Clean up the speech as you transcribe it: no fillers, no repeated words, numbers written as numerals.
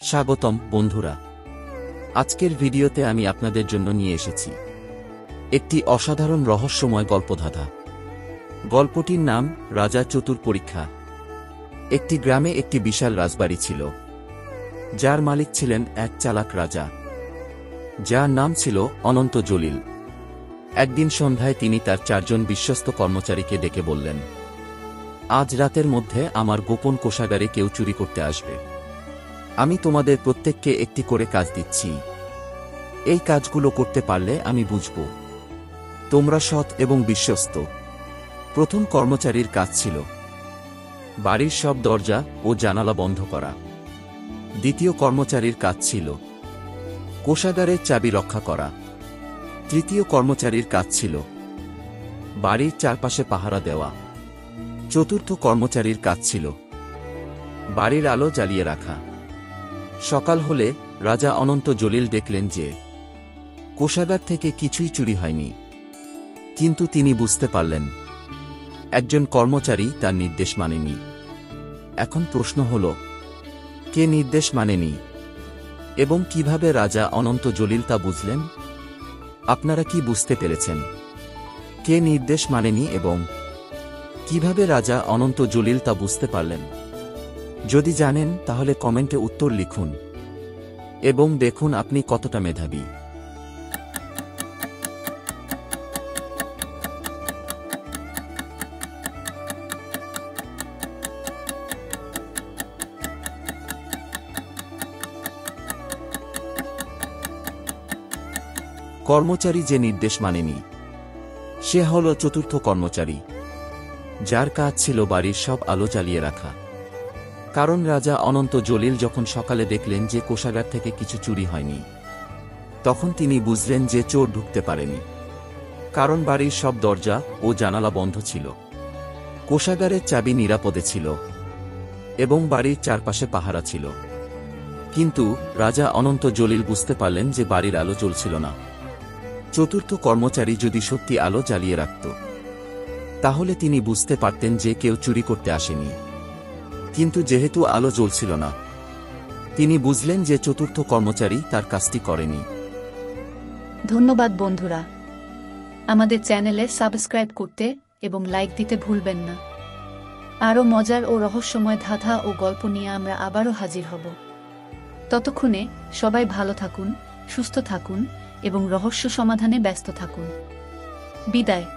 স্বাগতম বন্ধুরা। আজকের ভিডিওতে আমি আপনাদের জন্য নিয়ে এসেছি একটি অসাধারণ রহস্যময় গল্পধাঁধা। গল্পটির নাম রাজা চতুর পরীক্ষা। একটি গ্রামে একটি বিশাল রাজবাড়ি ছিল, যার মালিক ছিলেন এক চালাক রাজা, যার নাম ছিল অনন্ত জলিল। একদিন সন্ধ্যায় তিনি তার 4 জন বিশ্বস্ত কর্মচারীকে ডেকে বললেন, আজ রাতের মধ্যে আমার গোপন কোষাগারে কেউ চুরি করতে আসবে। আমি তোমাদের প্রত্যেককে একটি করে কাজ দিচ্ছি। এই কাজগুলো করতে পারলে আমি বুঝব তোমরা সৎ এবং বিশ্বস্ত। প্রথম কর্মচারীর কাজ ছিল বাড়ির সব দরজা ও জানালা বন্ধ করা। দ্বিতীয় কর্মচারীর কাজ ছিল কোষাগারের চাবি রক্ষা করা। তৃতীয় কর্মচারীর কাজ ছিল বাড়ির চারপাশে পাহারা দেওয়া। চতুর্থ কর্মচারীর কাজ ছিল বাড়ির আলো জ্বালিয়ে রাখা। সকাল হলে রাজা অনন্ত জলিল দেখলেন যে কোষাগার থেকে কিছুই চুরি হয়নি, কিন্তু তিনি বুঝতে পারলেন একজন কর্মচারী তার নির্দেশ মানেনি। এখন প্রশ্ন হল, কে নির্দেশ মানেনি এবং কিভাবে রাজা অনন্ত জলিল তা বুঝলেন? আপনারা কি বুঝতে পেরেছেন? কে নির্দেশ মানেনি এবং কিভাবে রাজা অনন্ত জলিল তা বুঝতে পারলেন? যদি জানেন তাহলে কমেন্টে উত্তর লিখুন এবং দেখুন আপনি কতটা মেধাবী। কর্মচারী যে নির্দেশ মানেনি, সে হল চতুর্থ কর্মচারী, যার কাজ ছিল বাড়ির সব আলো জ্বালিয়ে রাখা। কারণ রাজা অনন্ত জলিল যখন সকালে দেখলেন যে কোষাগার থেকে কিছু চুরি হয়নি, তখন তিনি বুঝলেন যে চোর ঢুকতে পারেনি, কারণ বাড়ির সব দরজা ও জানালা বন্ধ ছিল। কোষাগারের চাবি নিরাপদে ছিল এবং বাড়ির চারপাশে পাহারা ছিল। কিন্তু রাজা অনন্ত জলিল বুঝতে পারলেন যে বাড়ির আলো জ্বলছিল না। চতুর্থ কর্মচারী যদি সত্যি আলো জ্বালিয়ে রাখত, তাহলে তিনি বুঝতে পারতেন যে কেউ চুরি করতে আসেনি। কিন্তু যেহেতু আলো জ্বলছিল না, তিনি বুঝলেন যে চতুর্থ কর্মচারী তার কাজটি করেনি। ধন্যবাদ বন্ধুরা, আমাদের চ্যানেলে সাবস্ক্রাইব করতে এবং লাইক দিতে ভুলবেন না। আরও মজার ও রহস্যময় ধাঁধা ও গল্প নিয়ে আমরা আবারও হাজির হব। ততক্ষণে সবাই ভালো থাকুন, সুস্থ থাকুন এবং রহস্য সমাধানে ব্যস্ত থাকুন। বিদায়।